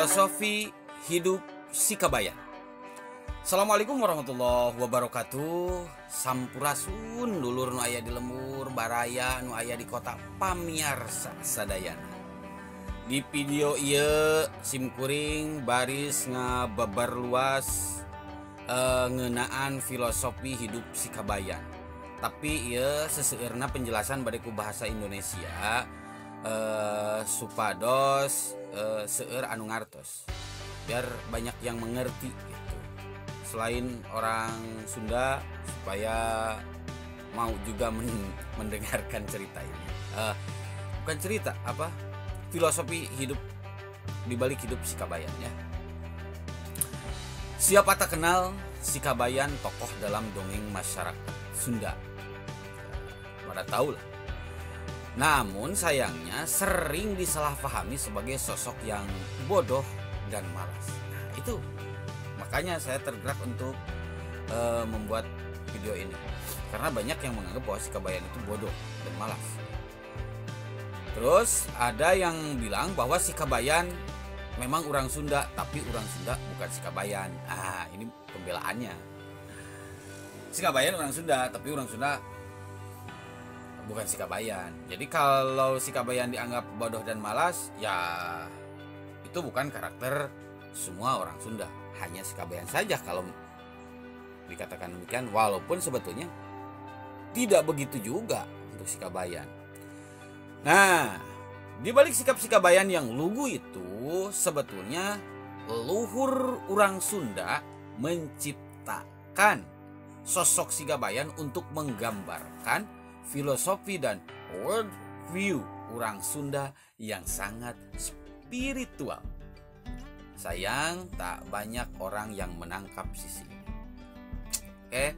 Filosofi hidup Sikabayan. Assalamualaikum warahmatullahi wabarakatuh. Sampurasun dulur nu aya di lembur baraya nu aya di kota pamiarsa sadayana. Di video ieu simkuring baris ngababar luas ngeunaan filosofi hidup Sikabayan. Tapi ieu seseueurna penjelasan bade ku bahasa Indonesia supados seueur anu ngartos biar banyak yang mengerti gitu. Selain orang Sunda supaya mau juga mendengarkan cerita ini. Bukan cerita, filosofi hidup dibalik hidup Sikabayan ya. Siapa tak kenal Sikabayan, tokoh dalam dongeng masyarakat Sunda. Pada tahu lah. Namun sayangnya sering disalahpahami sebagai sosok yang bodoh dan malas. Nah, itu makanya saya tergerak untuk membuat video ini. Karena banyak yang menganggap bahwa Sikabayan itu bodoh dan malas. Terus ada yang bilang bahwa Sikabayan memang orang Sunda, tapi orang Sunda bukan Sikabayan. Ah, ini pembelaannya. Sikabayan orang Sunda, tapi orang Sunda bukan Sikabayan. Jadi kalau Sikabayan dianggap bodoh dan malas, ya itu bukan karakter semua orang Sunda. Hanya Sikabayan saja kalau dikatakan demikian. Walaupun sebetulnya tidak begitu juga untuk Sikabayan. Nah, di balik sikap Sikabayan yang lugu itu sebetulnya leluhur orang Sunda menciptakan sosok Sikabayan untuk menggambarkan filosofi dan world view orang Sunda yang sangat spiritual. Sayang tak banyak orang yang menangkap sisi ini. Oke,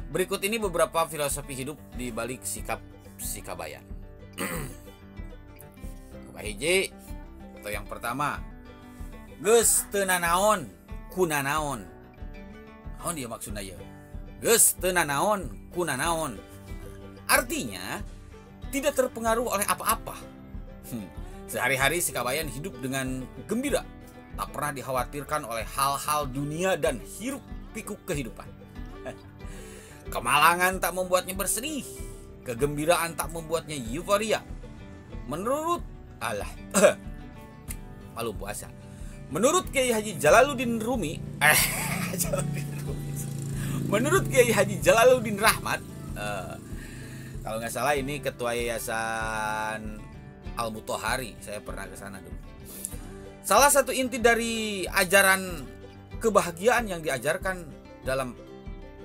berikut ini beberapa filosofi hidup di balik sikap Sikabayan. Hiji atau yang pertama, geus teu nanaon kunanaon. Naon dia maksudna ya? Geus teu nanaon kunanaon. Artinya tidak terpengaruh oleh apa-apa. Sehari-hari Sikabayan hidup dengan gembira, tak pernah dikhawatirkan oleh hal-hal dunia dan hiruk pikuk kehidupan. Kemalangan tak membuatnya bersedih, kegembiraan tak membuatnya euforia. Menurut malu puasa. Menurut Kiai Haji Jalaluddin Rumi, menurut Kiai Haji Jalaluddin Rahmat, kalau nggak salah ini ketua yayasan Al-Mutahari, saya pernah ke sana dulu. Salah satu inti dari ajaran kebahagiaan yang diajarkan dalam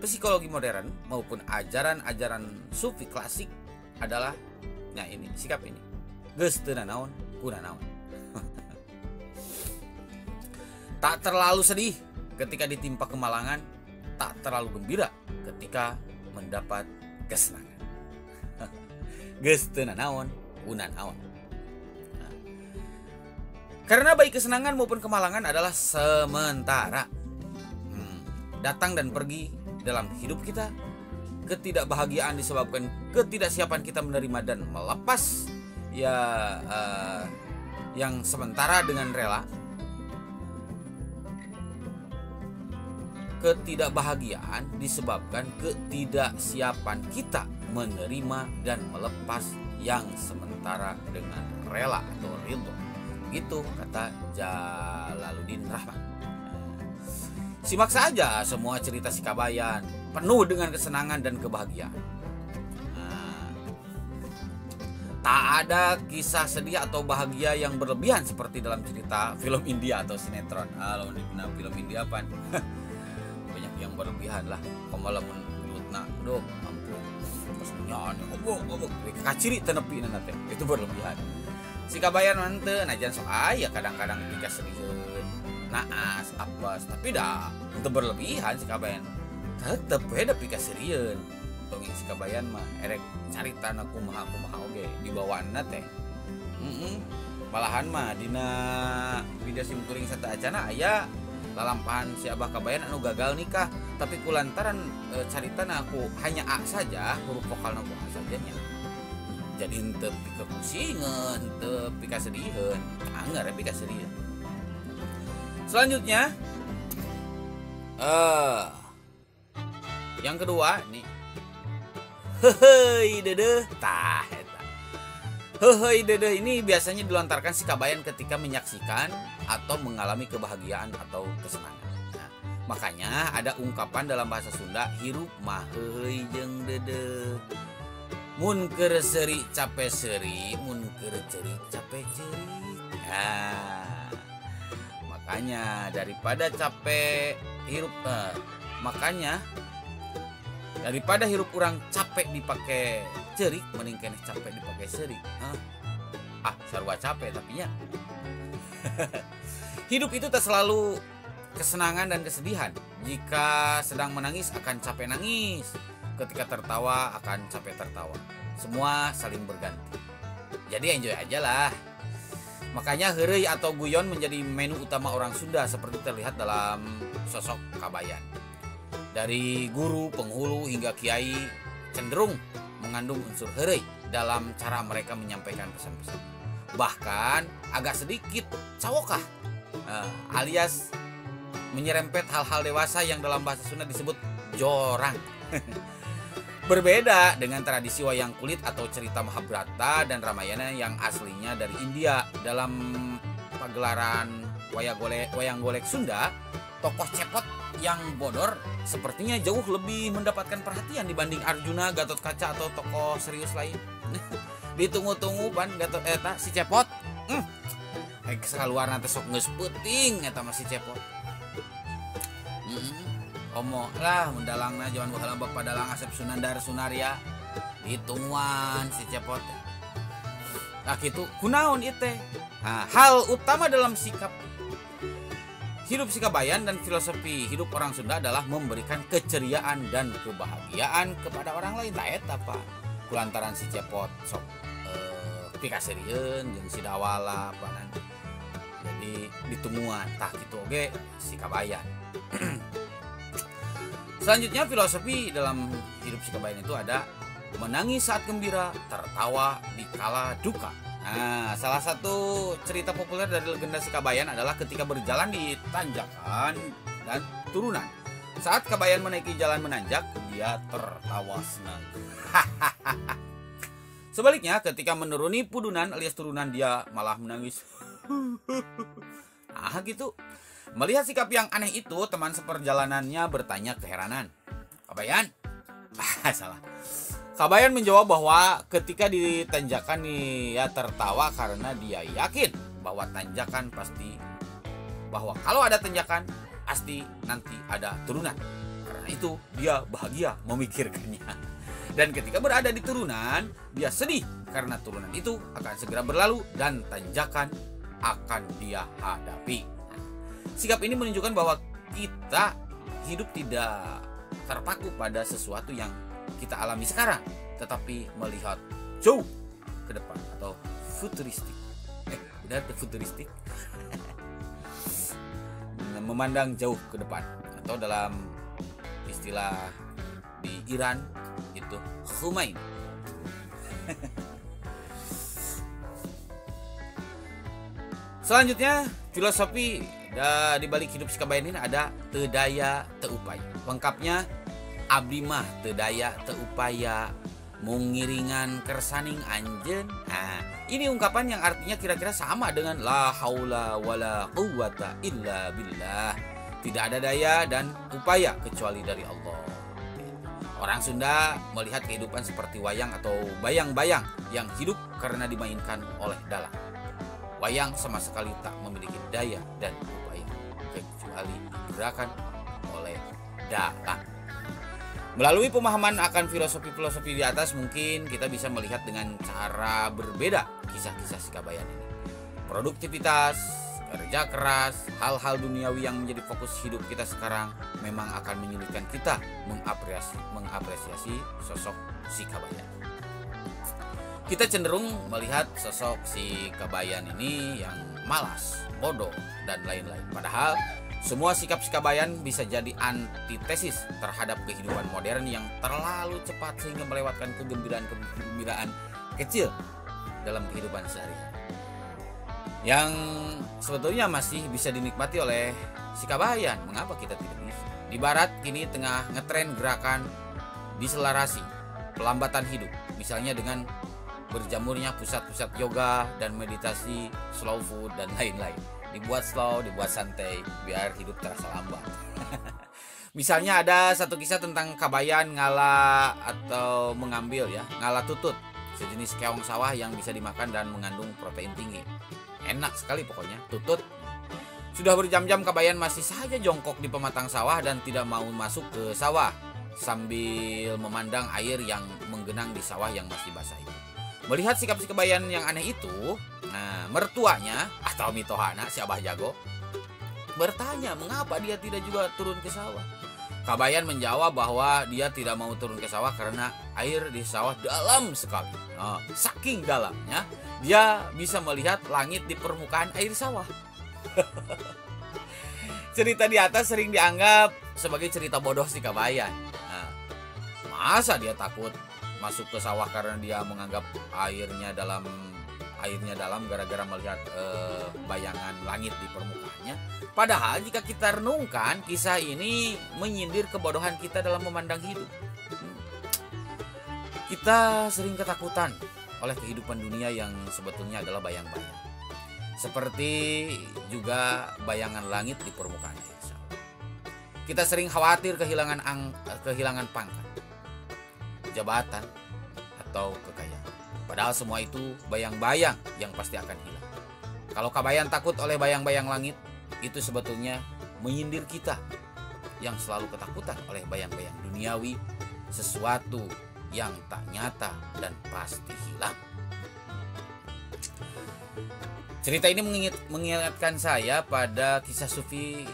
psikologi modern maupun ajaran-ajaran sufi klasik adalah ini, sikap ini. Geus teu nanaon kunanaon. Tak terlalu sedih ketika ditimpa kemalangan, tak terlalu gembira ketika mendapat kesenangan. Geus teu nanaon kunanaon. Karena baik kesenangan maupun kemalangan adalah sementara. Datang dan pergi dalam hidup kita. Ketidakbahagiaan disebabkan ketidaksiapan kita menerima dan melepas yang sementara dengan rela. Ketidakbahagiaan disebabkan ketidaksiapan kita menerima dan melepas yang sementara dengan rela atau ridho. Gitu kata Jalaluddin Rahmat. Simak saja semua cerita Sikabayan, penuh dengan kesenangan dan kebahagiaan. Tak ada kisah sedih atau bahagia yang berlebihan seperti dalam cerita film India atau sinetron. Kalau di film India apa? Banyak yang berlebihan lah. Komalamun lutna, aduh, ampun. Kesenangan, obok, kaciri tenepi nanti. Itu berlebihan. Sikabayan manteu najan sok aya kadang-kadang ketika sedihun, naas, apes, tapi dah itu berlebihan Sikabayan. Tetep beda pika serieun. Dongeng Sikabayan mah erek caritana kumaha oge dibawaanna teh. Malahan mah dina video simkuring sata acana aya lalampahan si Abah Kabayan anu gagal nikah, tapi kulantaran caritana aku hanya A saja, huruf vokalna ku A saja nya. Jadi henteu pika kusingeun, henteu pika sedihun, anger pika sedih. Selanjutnya yang kedua nih, hehei dedeh tah eta. Hehei dedeh ini biasanya dilontarkan si kabayan ketika menyaksikan atau mengalami kebahagiaan atau kesenangan. Nah, makanya ada ungkapan dalam bahasa Sunda, hirup mah hehei jeung dedeh. Mun keur seuri capek seuri, mun keur ceuri capek ceuri. Nah, makanya daripada capek hirup makanya daripada hirup orang capek dipakai cerik, mending keneh capek dipakai seuri. Sarua capek tapi nya. Hidup itu tak selalu kesenangan dan kesedihan. Jika sedang menangis akan capek nangis, ketika tertawa akan capek tertawa. Semua saling berganti. Jadi enjoy aja lah. Makanya heureuy atau guyon menjadi menu utama orang Sunda seperti terlihat dalam sosok kabayan. Dari guru, penghulu hingga kiai cenderung mengandung unsur heureuy dalam cara mereka menyampaikan pesan-pesan. Bahkan agak sedikit cawokah alias menyerempet hal-hal dewasa yang dalam bahasa Sunda disebut jorang. Berbeda dengan tradisi wayang kulit atau cerita Mahabharata dan Ramayana yang aslinya dari India. Dalam pagelaran wayang golek Sunda, tokoh cepot yang bodor sepertinya jauh lebih mendapatkan perhatian dibanding Arjuna, Gatot Kaca atau tokoh serius lain. Ditunggu-tunggu pan Gatot eta si cepot. Saluar nanti sok geus peuting eta masih cepot. Omo lah mendalangna jaman baheula Bapak Dalang Asep Sunandar Sunaria ditungguan si cepot. Nah kitu kunaon ieu teh? Hal utama dalam sikap hidup si kabayan dan filosofi hidup orang Sunda adalah memberikan keceriaan dan kebahagiaan kepada orang lain. Tah eta Pak. Kulantaran si cepot sok pikaserieun jeung si dawala panan. Jadi ditungguan tah kitu oge si kabayan. Selanjutnya filosofi dalam hidup si kabayan itu ada menangis saat gembira, tertawa di kala duka. Nah, salah satu cerita populer dari legenda si kabayan adalah ketika berjalan di tanjakan dan turunan. Saat kabayan menaiki jalan menanjak, dia tertawa senang. Sebaliknya, ketika menuruni pudunan alias turunan, dia malah menangis. Gitu. Melihat sikap yang aneh itu, teman seperjalanannya bertanya keheranan. Kabayan? Salah. Kabayan menjawab bahwa ketika di tanjakan dia tertawa karena dia yakin bahwa tanjakan pasti, bahwa kalau ada tanjakan pasti nanti ada turunan. Karena itu dia bahagia memikirkannya. Dan ketika berada di turunan, dia sedih karena turunan itu akan segera berlalu dan tanjakan akan dia hadapi. Sikap ini menunjukkan bahwa kita hidup tidak terpaku pada sesuatu yang kita alami sekarang, tetapi melihat jauh ke depan atau futuristik. Benar futuristik. Memandang jauh ke depan atau dalam istilah di Iran itu Khumain. Selanjutnya filosofi di balik hidup si kabayan ini ada teu daya teu upaya. Lengkapnya abdi mah teu daya teu upaya mung ngiringan kersaning anjeun. Nah, ini ungkapan yang artinya kira-kira sama dengan la haula wala quwata illa billah. Tidak ada daya dan upaya kecuali dari Allah. Orang Sunda melihat kehidupan seperti wayang atau bayang-bayang yang hidup karena dimainkan oleh dalang. Wayang sama sekali tak memiliki daya dan upaya kecuali digerakkan oleh dalang. Melalui pemahaman akan filosofi-filosofi di atas, mungkin kita bisa melihat dengan cara berbeda kisah-kisah si kabayan ini. Produktivitas, kerja keras, hal-hal duniawi yang menjadi fokus hidup kita sekarang memang akan menyulitkan kita mengapresiasi sosok si kabayan. Kita cenderung melihat sosok si kabayan ini yang malas, bodoh, dan lain-lain. Padahal semua sikap si kabayan bisa jadi antitesis terhadap kehidupan modern yang terlalu cepat sehingga melewatkan kegembiraan kecil dalam kehidupan sehari-hari. yang sebetulnya masih bisa dinikmati oleh si Kabayan. Mengapa kita tidak bisa? Di barat kini tengah ngetren gerakan diselarasi pelambatan hidup, misalnya dengan berjamurnya pusat-pusat yoga dan meditasi, slow food dan lain-lain. Dibuat slow, dibuat santai biar hidup terasa lambat. Misalnya ada satu kisah tentang Kabayan ngala atau mengambil ngala tutut, sejenis keong sawah yang bisa dimakan dan mengandung protein tinggi. Enak sekali pokoknya, tutut. Sudah berjam-jam Kabayan masih saja jongkok di pematang sawah dan tidak mau masuk ke sawah sambil memandang air yang menggenang di sawah yang masih basah itu. Melihat sikap si Kabayan yang aneh itu, mertuanya atau mitohana si Abah Jago bertanya mengapa dia tidak juga turun ke sawah. Kabayan menjawab bahwa dia tidak mau turun ke sawah karena air di sawah dalam sekali. Saking dalamnya, dia bisa melihat langit di permukaan air sawah. Cerita di atas sering dianggap sebagai cerita bodoh si Kabayan. Masa dia takut masuk ke sawah karena dia menganggap airnya dalam gara-gara melihat bayangan langit di permukaannya. Padahal jika kita renungkan, kisah ini menyindir kebodohan kita dalam memandang hidup. Kita sering ketakutan oleh kehidupan dunia yang sebetulnya adalah bayang-bayang. Seperti juga bayangan langit di permukaan air sawah. Kita sering khawatir kehilangan pangkat, jabatan, atau kekayaan. Padahal semua itu bayang-bayang yang pasti akan hilang. Kalau Kabayan takut oleh bayang-bayang langit, itu sebetulnya menyindir kita yang selalu ketakutan oleh bayang-bayang duniawi, sesuatu yang tak nyata dan pasti hilang. Cerita ini mengingatkan saya pada kisah Sufi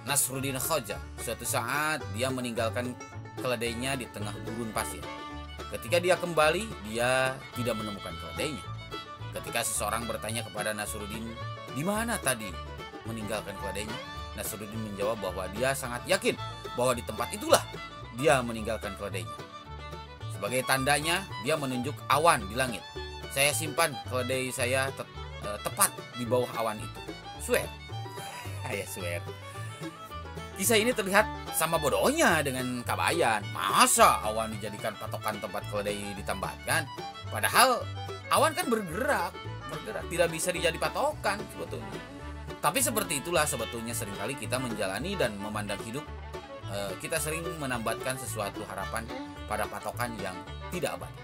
Nasruddin Khoja. Suatu saat dia meninggalkan keledainya di tengah gurun pasir. Ketika dia kembali, dia tidak menemukan keledainya. Ketika seseorang bertanya kepada Nasruddin, di mana tadi meninggalkan keledainya? Nasruddin menjawab bahwa dia sangat yakin bahwa di tempat itulah dia meninggalkan keledainya. Sebagai tandanya, dia menunjuk awan di langit. Saya simpan keledai saya tepat di bawah awan itu. Swear. Ya swear. Kisah ini terlihat sama bodohnya dengan Kabayan. Masa awan dijadikan patokan tempat keledai ditempatkan? Padahal awan kan bergerak, tidak bisa dijadi patokan sebetulnya. Tapi seperti itulah sebetulnya seringkali kita menjalani dan memandang hidup. Kita sering menambatkan sesuatu harapan pada patokan yang tidak abadi.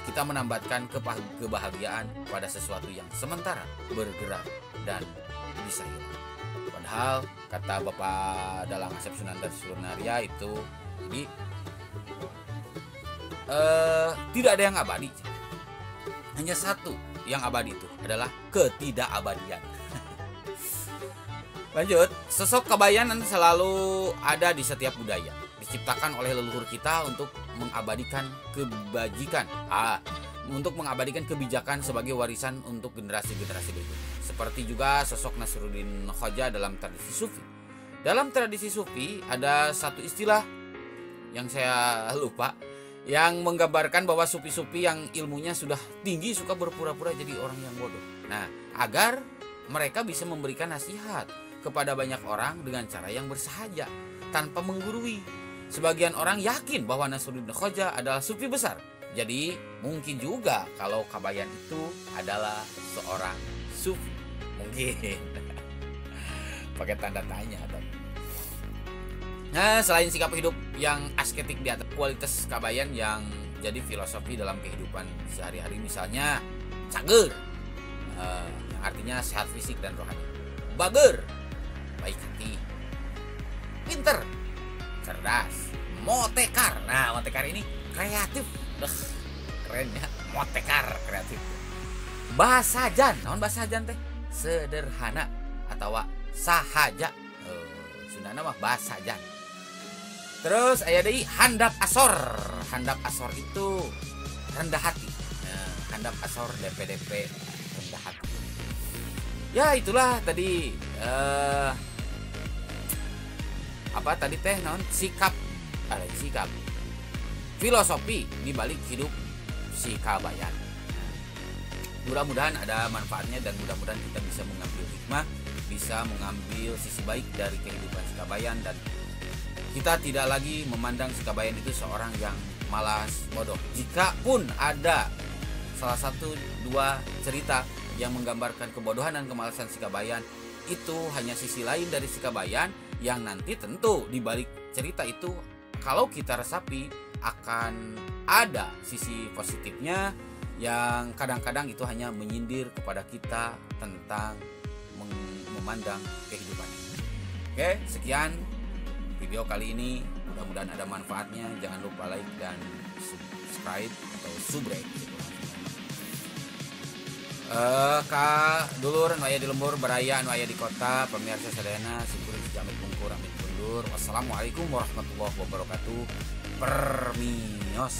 Kita menambatkan kebahagiaan pada sesuatu yang sementara, bergerak, dan bisa hilang. Padahal kata Bapak Dalang Asep Sunandar Sunaria itu, jadi tidak ada yang abadi. Hanya satu yang abadi, itu adalah ketidakabadian. Lanjut, sosok Kabayan selalu ada di setiap budaya, diciptakan oleh leluhur kita untuk mengabadikan kebajikan, untuk mengabadikan kebijakan sebagai warisan untuk generasi-generasi berikutnya. Seperti juga sosok Nasruddin Khoja dalam tradisi Sufi. Dalam tradisi Sufi ada satu istilah yang saya lupa, yang menggambarkan bahwa sufi-sufi yang ilmunya sudah tinggi suka berpura-pura jadi orang yang bodoh. Nah, agar mereka bisa memberikan nasihat kepada banyak orang dengan cara yang bersahaja, tanpa menggurui. Sebagian orang yakin bahwa Nasruddin Khoja adalah sufi besar. Jadi mungkin juga kalau Kabayan itu adalah seorang sufi. Mungkin. Pakai tanda tanya. Nah, selain sikap hidup yang asketik di atas, kualitas Kabayan yang jadi filosofi dalam kehidupan sehari-hari, misalnya cager, yang artinya sehat fisik dan rohani. Bager, baik hati. Pinter, cerdas. Motekar. Nah, motekar ini kreatif. Keren ya, motekar, kreatif. Basajan, naon basajan teh? Sederhana atau sahaja. Sundana mah basajan. Terus aya deui handap asor. Handap asor itu rendah hati. Handap asor DP rendah hati. Ya itulah tadi apa tadi teh naon sikap filosofi di balik hidup si Kabayan. Mudah-mudahan ada manfaatnya dan mudah-mudahan kita bisa mengambil hikmah, bisa mengambil sisi baik dari kehidupan Sikabayan, dan kita tidak lagi memandang Sikabayan itu seorang yang malas, bodoh. Jika pun ada salah satu dua cerita yang menggambarkan kebodohan dan kemalasan Sikabayan, itu hanya sisi lain dari Sikabayan yang nanti tentu di balik cerita itu kalau kita resapi akan ada sisi positifnya yang kadang-kadang itu hanya menyindir kepada kita tentang memandang kehidupan. Oke, sekian video kali ini, mudah-mudahan ada manfaatnya. Jangan lupa like dan subscribe atau subrek gitu. Kak dulur nu aya di lembur beraya nu aya di kota, pemirsa sadayana syukur jamit pungkur amit mundur. Wassalamualaikum warahmatullahi wabarakatuh. Permios.